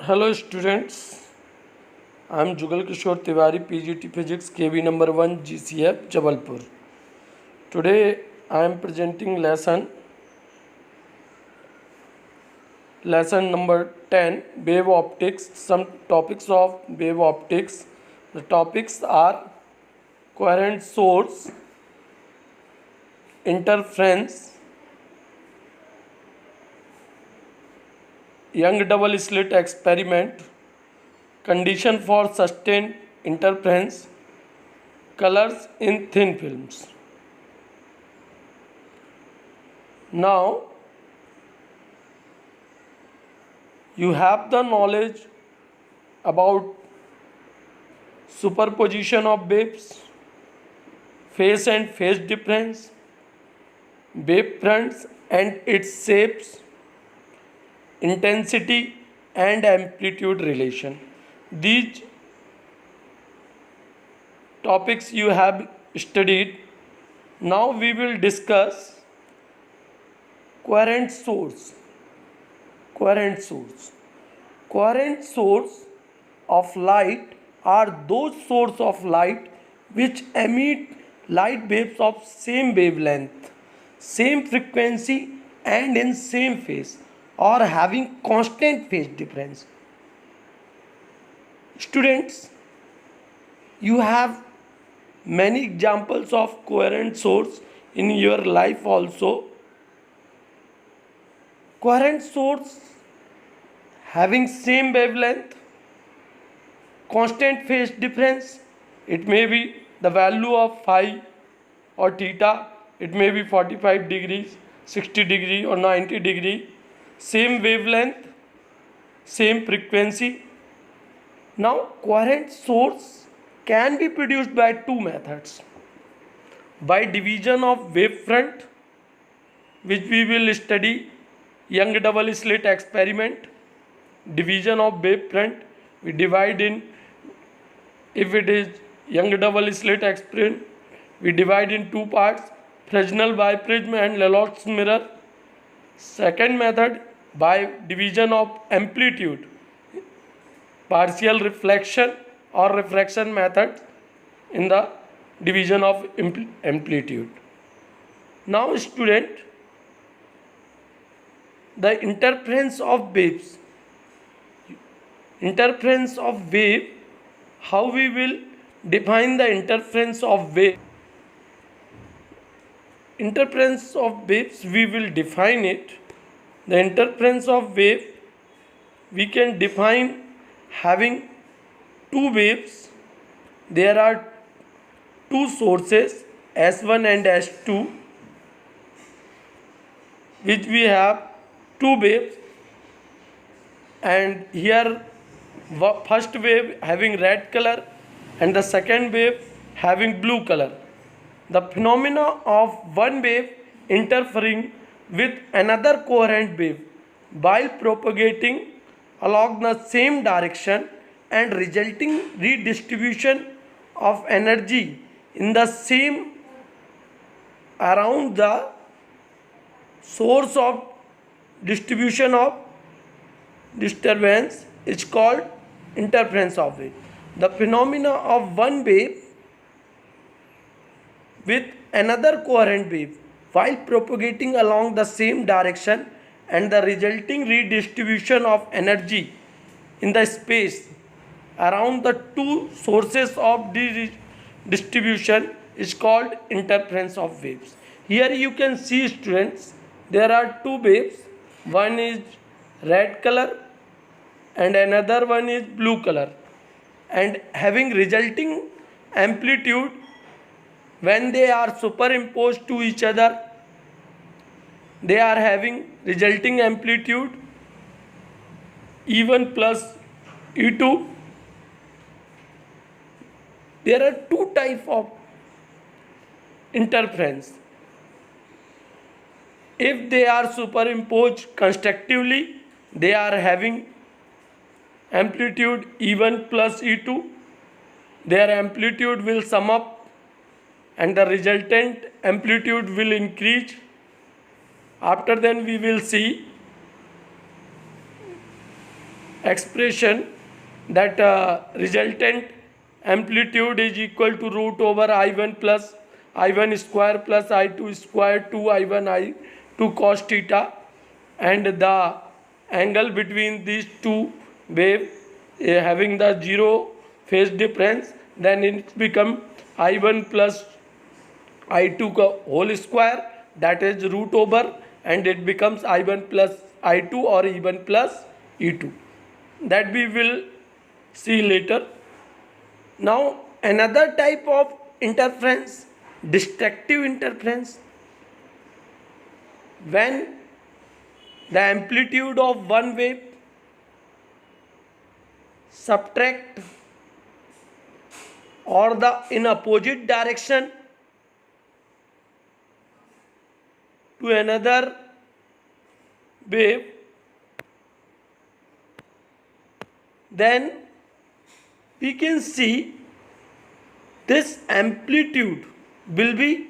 Hello students, I am Jugal Kishore Tiwari, PGT Physics, KB number 1, GCF, Jabalpur. Today I am presenting lesson number 10, wave optics, some topics of wave optics. The topics are coherent source, interference, Young double slit experiment, condition for sustained interference, colors in thin films. Now you have the knowledge about superposition of waves, phase and phase difference, wave fronts and its shapes, intensity and amplitude relation. These topics you have studied. Now we will discuss coherent source. Coherent source. Coherent source of light are those sources of light which emit light waves of same wavelength, same frequency and in same phase or having constant phase difference. Students, you have many examples of coherent source in your life also. Coherent source having same wavelength, constant phase difference, it may be the value of phi or theta, it may be 45 degrees, 60 degree or 90 degree, same wavelength, same frequency. Now coherent source can be produced by two methods: by division of wavefront, which we will study Young double slit experiment. Division of wavefront, we divide in, if it is Young double slit experiment, we divide in two parts: Fresnel biprism and Lelot's mirror. Second method, by division of amplitude, partial reflection or refraction method in the division of amplitude. Now student, the interference of waves. Interference of wave, how we will define the interference of wave? Interference of waves, we will define it. The interference of wave we can define having two waves. There are two sources S1 and S2, which we have two waves, and here first wave having red color and the second wave having blue color. The phenomena of one wave interfering with another coherent wave while propagating along the same direction and resulting redistribution of energy in the same around the source of distribution of disturbance is called interference of wave. The phenomena of one wave with another coherent wave while propagating along the same direction and the resulting redistribution of energy in the space around the two sources of distribution is called interference of waves. Here you can see, students, there are two waves. One is red color and another one is blue color, and having resulting amplitude. When they are superimposed to each other, they are having resulting amplitude E1 plus E2. There are two types of interference. If they are superimposed constructively, they are having amplitude E1 plus E2. Their amplitude will sum up and the resultant amplitude will increase. After then we will see expression that resultant amplitude is equal to root over I1 plus I1 square plus I2 square 2 I1 I2 cos theta, and the angle between these two waves having the zero phase difference, then it become I1 plus I2 whole square, that is root over, and it becomes I1 plus I2 or E1 plus E2. That we will see later. Now another type of interference, destructive interference, when the amplitude of one wave subtract or the in opposite direction to another wave, then we can see this amplitude will be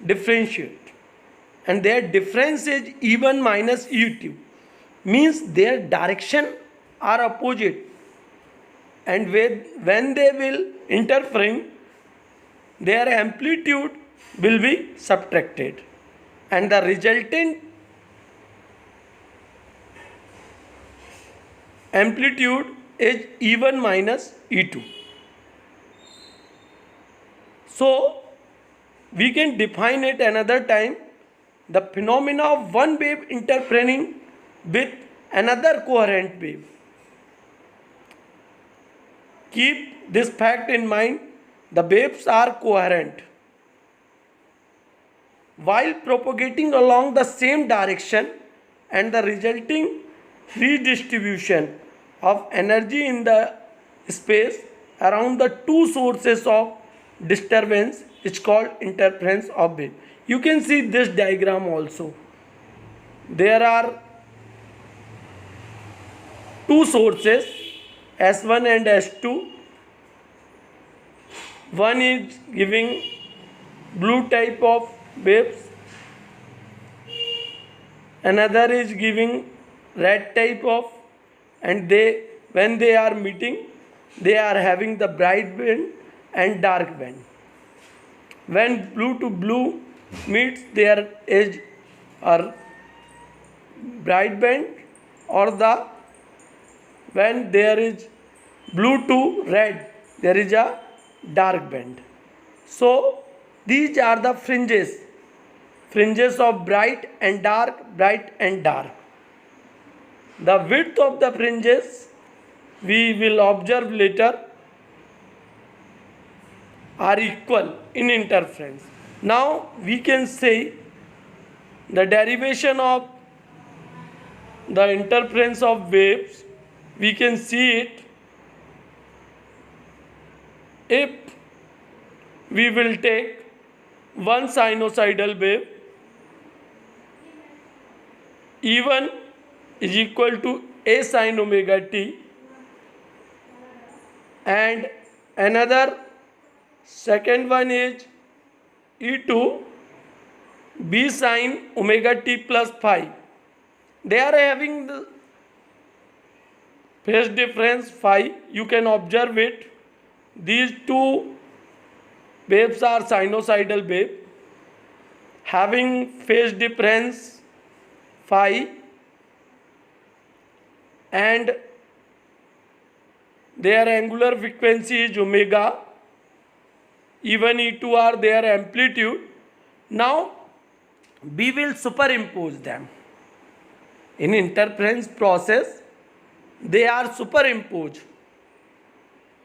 differentiate, and their difference is E1 minus E2, means their direction are opposite, and when they will interfering, their amplitude will be subtracted, and the resultant amplitude is E1 minus E2. So we can define it another time, the phenomena of one wave interfering with another coherent wave. Keep this fact in mind, the waves are coherent while propagating along the same direction, and the resulting redistribution of energy in the space around the two sources of disturbance is called interference of wave. You can see this diagram also. There are two sources, S1 and S2. One is giving blue type of waves, another is giving red type of, and when they are meeting, they are having the bright band and dark band. When blue to blue meets, there is a bright band, or when there is blue to red, there is a dark band. So these are the fringes of bright and dark, bright and dark. The width of the fringes we will observe later are equal in interference. Now we can say the derivation of the interference of waves. We can see it if we will take one sinusoidal wave, E1 is equal to A sin omega t, and another second one is E2 B sin omega t plus phi. They are having the phase difference phi. You can observe it. These two waves are sinusoidal wave having phase difference phi, and their angular frequency is omega. E1, E2 are their amplitude. Now we will superimpose them. In interference process, they are superimposed.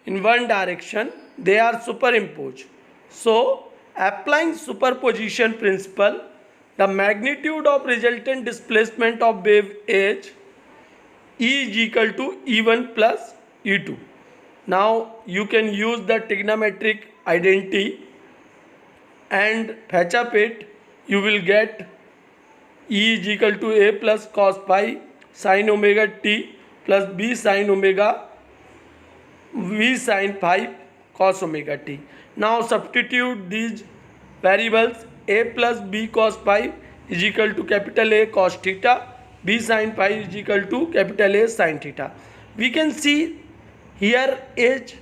In one direction, they are superimposed. So applying superposition principle, the magnitude of resultant displacement of wave H E is equal to E1 plus E2. Now you can use the trigonometric identity and fetch up it. You will get E is equal to A plus cos phi sin omega t plus B sin omega V sin phi cos omega t. Now substitute these variables. A plus B cos phi is equal to capital A cos theta b sin phi is equal to capital A sin theta. We can see here is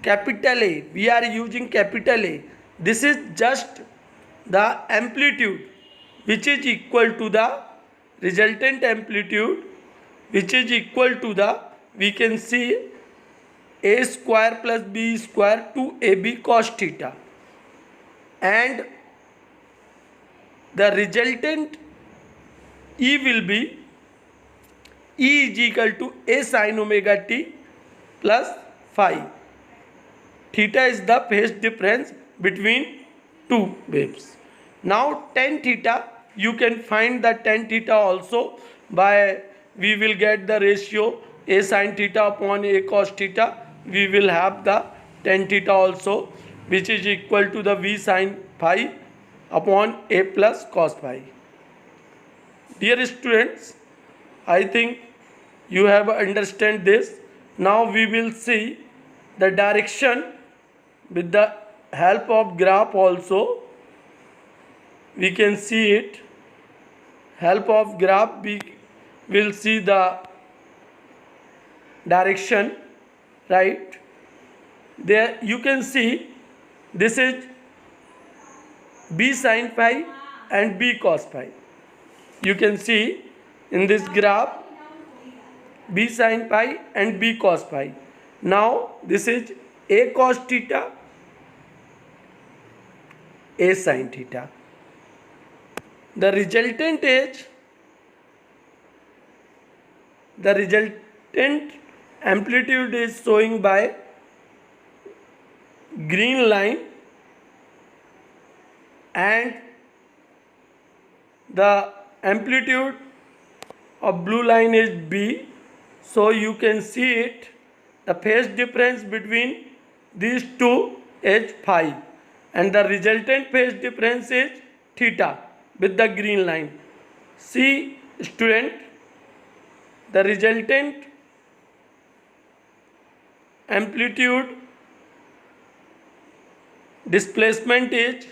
capital A. We are using capital A. This is just the amplitude which is equal to the resultant amplitude, which is equal to the, we can see, a square plus b square to ab cos theta, and the resultant E will be E is equal to a sin omega t plus phi. Theta is the phase difference between two waves. Now tan theta, you can find the tan theta also by, we will get the ratio a sin theta upon a cos theta. We will have the tan theta also, which is equal to the v sin phi upon a plus cos phi. Dear students, I think you have understand this. Now we will see the direction with the help of graph also. We can see it. Help of graph, we will see the direction, right? There you can see this is b sin phi and b cos phi. You can see in this graph b sin phi and b cos phi. Now this is a cos theta, a sin theta. The resultant amplitude is showing by green line, and the amplitude of blue line is b. So you can see it, the phase difference between these two is phi, and the resultant phase difference is theta with the green line. See student, the resultant amplitude displacement is,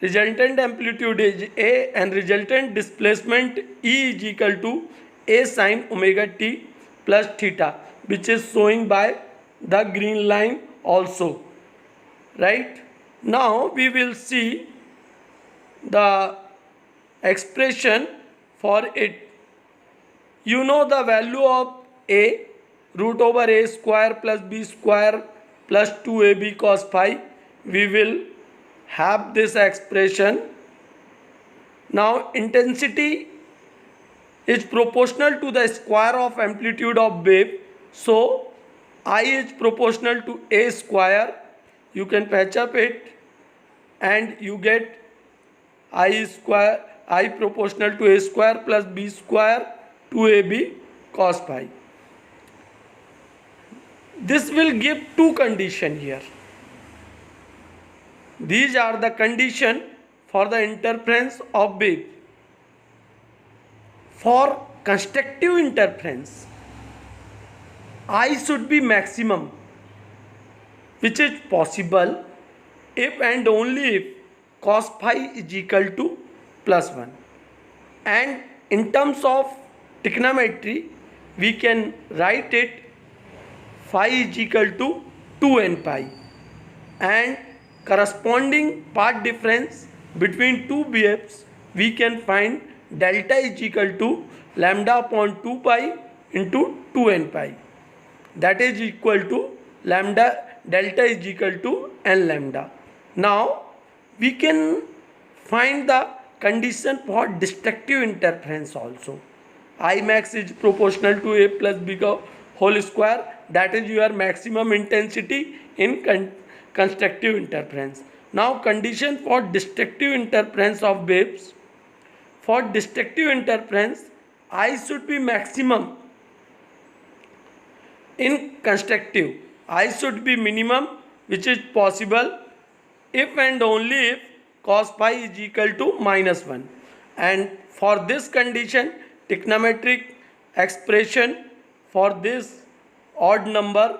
resultant amplitude is a, and resultant displacement E is equal to a sin omega t plus theta, which is showing by the green line also, right? Now we will see the expression for it. You know the value of a, root over a square plus b square plus 2ab cos phi. We will have this expression. Now intensity is proportional to the square of amplitude of wave. So I is proportional to a square. You can patch up it and you get I proportional to a square plus b square 2ab cos phi. This will give two conditions here. These are the conditions for the interference of wave. For constructive interference, I should be maximum, which is possible if and only if cos phi is equal to plus 1. And in terms of trigonometry, we can write it phi is equal to 2n pi, and corresponding path difference between two waves, we can find delta is equal to lambda upon 2 pi into 2n pi. That is equal to lambda, delta is equal to n lambda. Now we can find the condition for destructive interference also. I max is proportional to a plus b whole square. That is your maximum intensity in constructive interference. Now condition for destructive interference of waves. For destructive interference, I should be maximum. In constructive, I should be minimum, which is possible if and only if cos phi is equal to minus 1. And for this condition, trigonometric expression for this odd number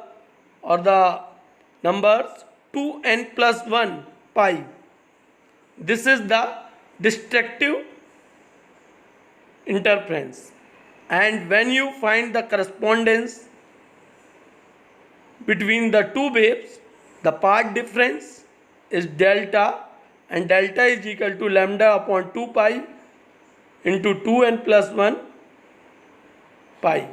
or the numbers 2n plus 1 pi. This is the destructive interference. and when you find the correspondence between the two waves, the path difference is delta, and delta is equal to lambda upon 2 pi into 2n plus 1 pi,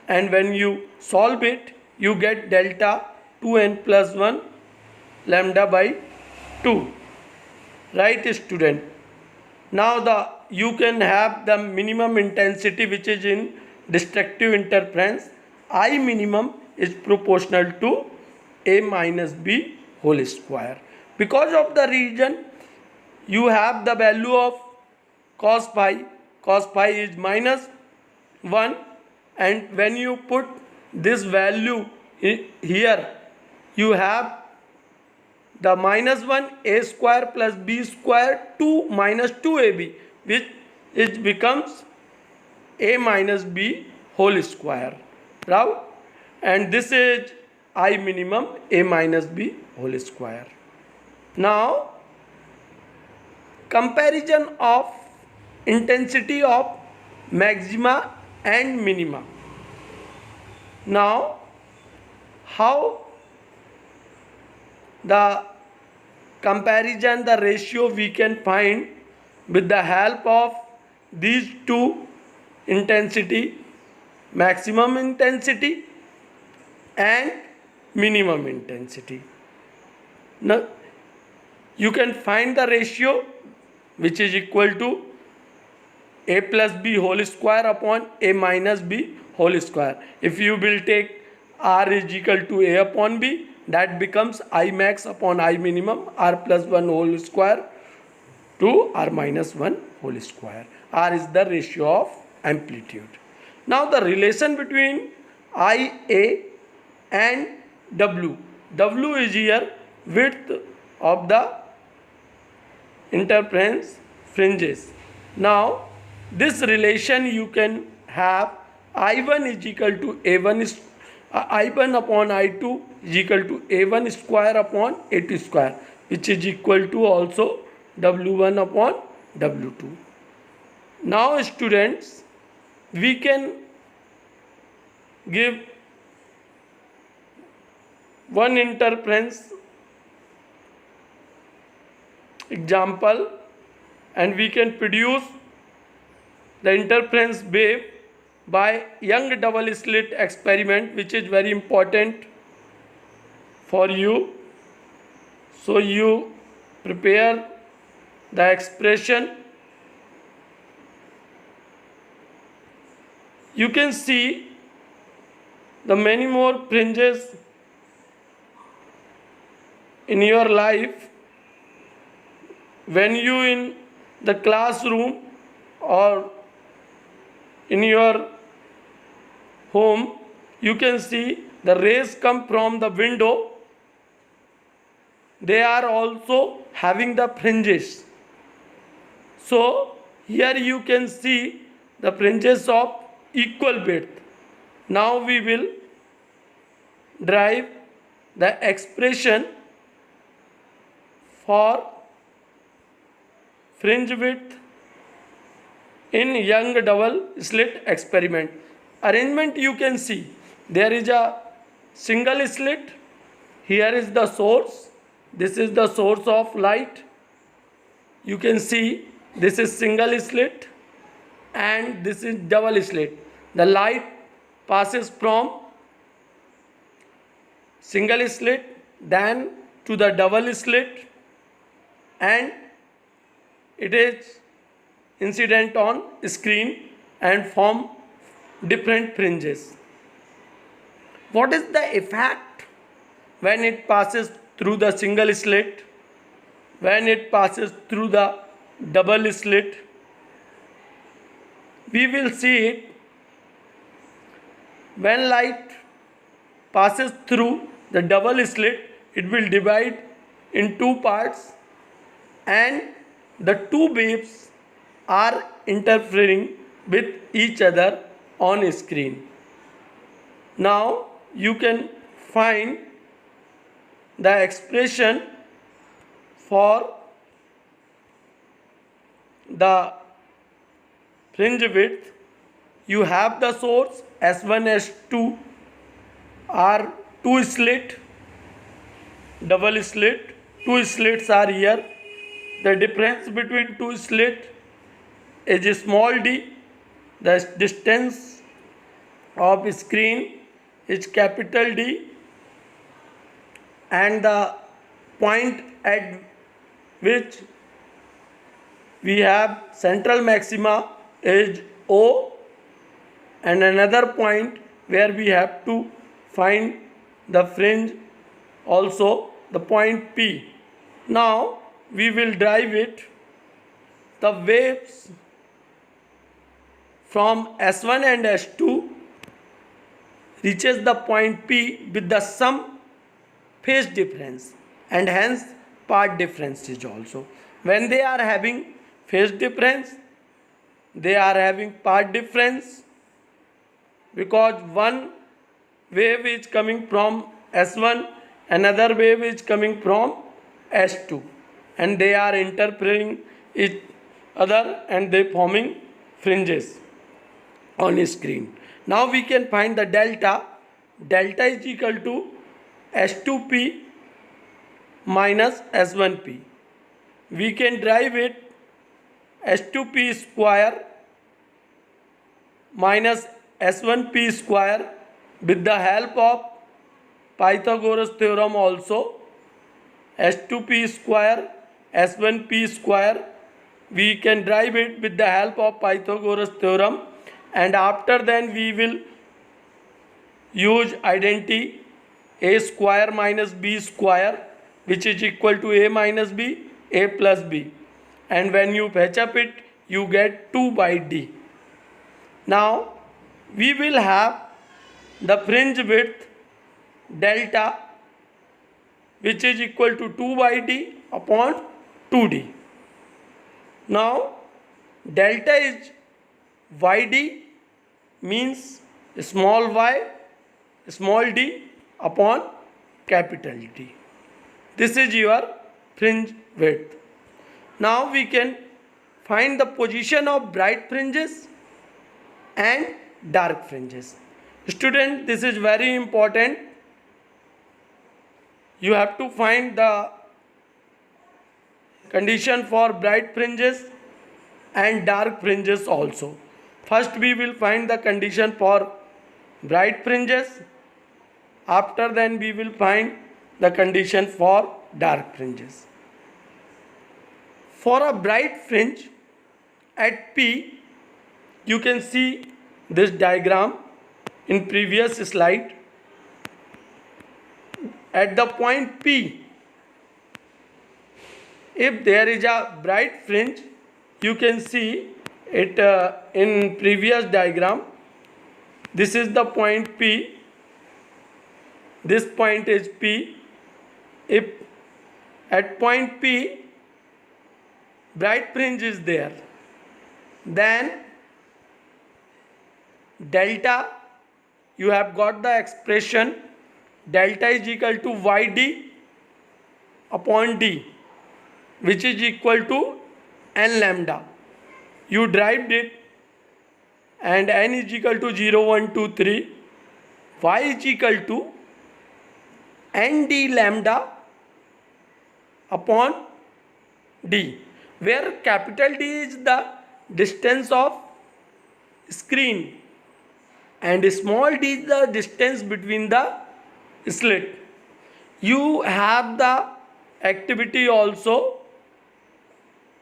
and when you solve it you get delta 2n plus 1 lambda by 2. Right, student? Now you can have the minimum intensity which is in destructive interference. I minimum is proportional to a minus b whole square. Because of the reason you have the value of cos phi is minus 1, and when you put this value here you have the minus 1 a square plus b square 2 minus 2ab, which it becomes a minus b whole square, right? And this is I minimum a minus b whole square. Now comparison of intensity of maxima and minima. Now how the comparison, the ratio we can find with the help of these two intensity, maximum intensity and minimum intensity. Now you can find the ratio which is equal to a plus b whole square upon a minus b whole square. If you will take r is equal to a upon b, that becomes I max upon I minimum, r plus 1 whole square to r minus 1 whole square. R is the ratio of amplitude. Now the relation between IA and W. W is here width of the interference fringes. Now this relation you can have I1 is equal to A1 I1 upon I2 is equal to A1 square upon A2 square, which is equal to also W1 upon W2. Now students, we can give one interference example, and we can produce the interference wave by Young double slit experiment, which is very important for you. So you prepare the expression. You can see the many more fringes in your life when you in the classroom or in your home. You can see the rays come from the window. They are also having the fringes. So here you can see the fringes of equal width. Now we will derive the expression for fringe width in Young double slit experiment. Arrangement you can see, there is a single slit, here is the source, this is the source of light. You can see this is single slit and this is double slit. The light passes from single slit then to the double slit, and it is incident on screen and form different fringes. What is the effect when it passes through the single slit, when it passes through the double slit? We will see it. When light passes through the double slit, it will divide in two parts and the two waves are interfering with each other on screen. Now you can find the expression for the fringe width you have the source S1 S2 are two slit, double slit, two slits are here. The difference between two slit is small d, the distance of screen is capital D, and the point at which we have central maxima is O, and another point where we have to find the fringe also the point P. Now we will derive it. The waves from S1 and S2 reaches the point P with the sum phase difference and hence path difference is also. When they are having phase difference, they are having path difference, because one wave is coming from S1, another wave is coming from S2, and they are interfering each other and they forming fringes on screen. Now we can find the delta. Delta is equal to S2P minus S1P. We can derive it S2P square minus S1P square with the help of Pythagoras theorem also. S2P square S1P square, we can derive it with the help of Pythagoras theorem, and after then we will use identity A square minus B square, which is equal to A minus B, A plus B, and when you fetch up it you get 2 by D. Now we will have the fringe width delta, which is equal to 2 by D upon 2D. Now delta is YD, means small y small d upon capital D. This is your fringe width. Now we can find the position of bright fringes and dark fringes. Student, this is very important. You have to find the condition for bright fringes and dark fringes also. First we will find the condition for bright fringes. After then we will find the condition for dark fringes. For a bright fringe at P, you can see this diagram in previous slide. At the point P, if there is a bright fringe, you can see it in previous diagram. This is the point P. This point is P. If at point P bright fringe is there, then delta, you have got the expression delta is equal to YD upon D, which is equal to n lambda. You derived it, and n is equal to 0, 1, 2, 3. Y is equal to nd lambda upon D, where capital D is the distance of screen and small d is the distance between the slit. You have the activity also.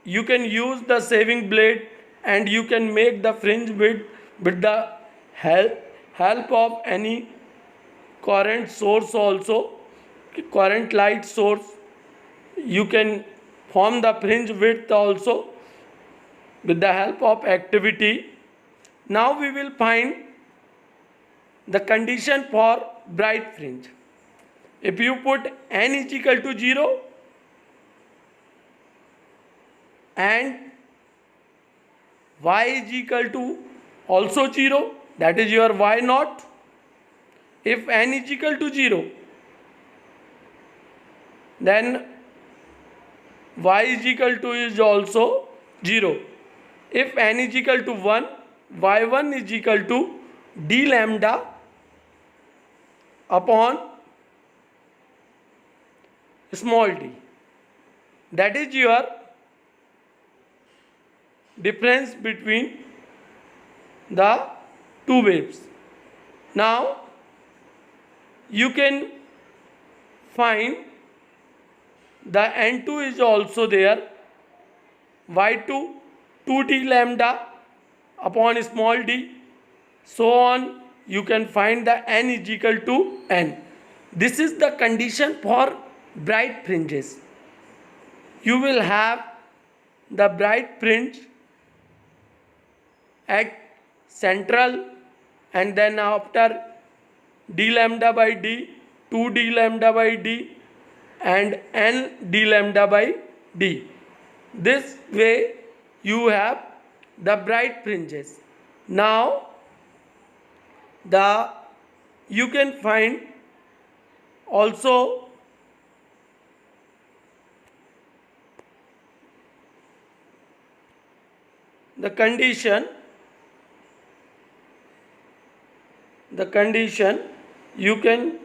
You can use the saving blade and you can make the fringe width with the help of any current source also, current light source. You can form the fringe width also with the help of activity. Now we will find the condition for bright fringe. If you put n is equal to 0 and y is equal to also 0, that is your y naught. If n is equal to 0, then y is equal to is also 0. If n is equal to 1, y1 is equal to d lambda upon small d. That is your difference between the two waves. Now you can find the n2 is also there, y2 2d lambda upon small d, so on. You can find the n is equal to n. This is the condition for bright fringes. You will have the bright fringe at central, and then after d lambda by d, 2d lambda by d, and n d lambda by d. This way you have the bright fringes. Now you can find also the condition you can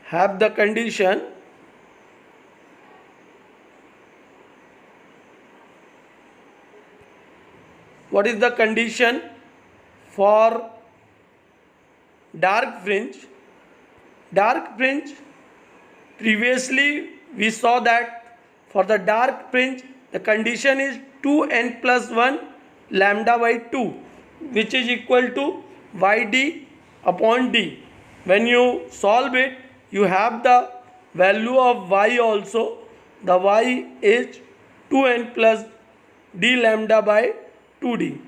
have the condition what is the condition for dark fringe. Previously we saw that for the dark fringe the condition is 2n plus 1 lambda by 2, which is equal to yd upon d. When you solve it, you have the value of y also. The y is 2n plus d lambda by 2d.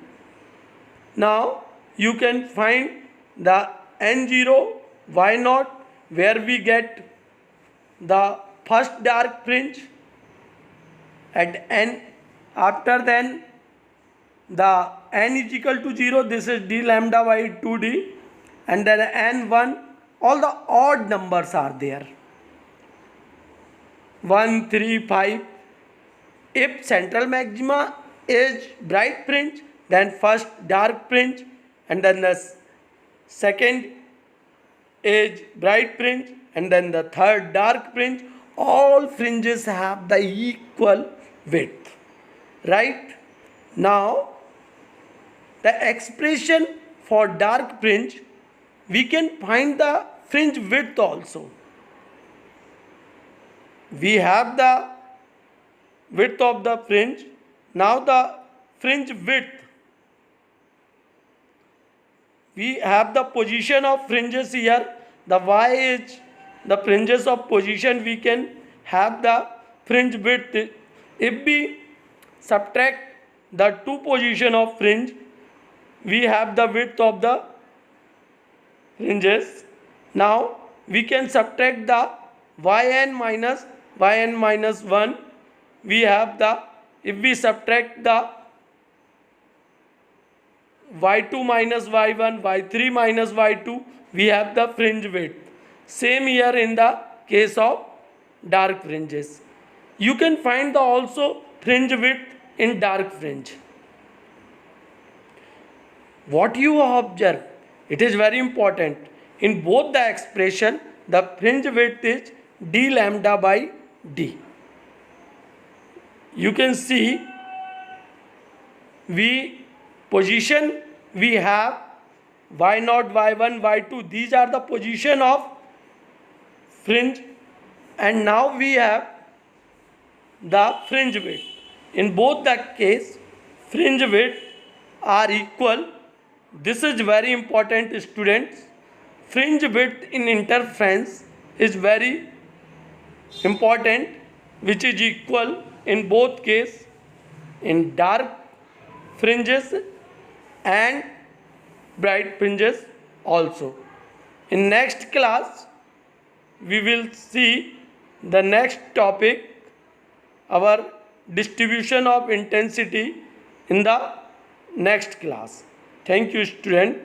Now you can find the n0 y0, where we get the first dark fringe at n. After then the n is equal to 0, this is d lambda by 2d, and then n1, all the odd numbers are there, 1, 3, 5. If central maxima is bright fringe, then first dark fringe, and then the second is bright fringe, and then the third dark fringe. All fringes have the equal width, right? Now the expression for dark fringe, we can find the fringe width also. We have the width of the fringe. Now the fringe width, we have the position of fringes here. The y is the fringes of position. We can have the fringe width. If we subtract the two position of fringe, we have the width of the fringes. Now we can subtract the yn minus 1. We have the, if we subtract the y2 minus y1, y3 minus y2, we have the fringe width. Same here in the case of dark fringes. You can find the also fringe width in dark fringe. What you observe, it is very important. In both the expression, the fringe width is d lambda by d. You can see we have y0, y1, y2. These are the position of fringe, and now we have the fringe width. In both the case, fringe width are equal. This is very important, students. Fringe width in interference is very important, which is equal in both case, in dark fringes and bright fringes also. In next class, we will see the next topic, our distribution of intensity, in the next class. Thank you, student.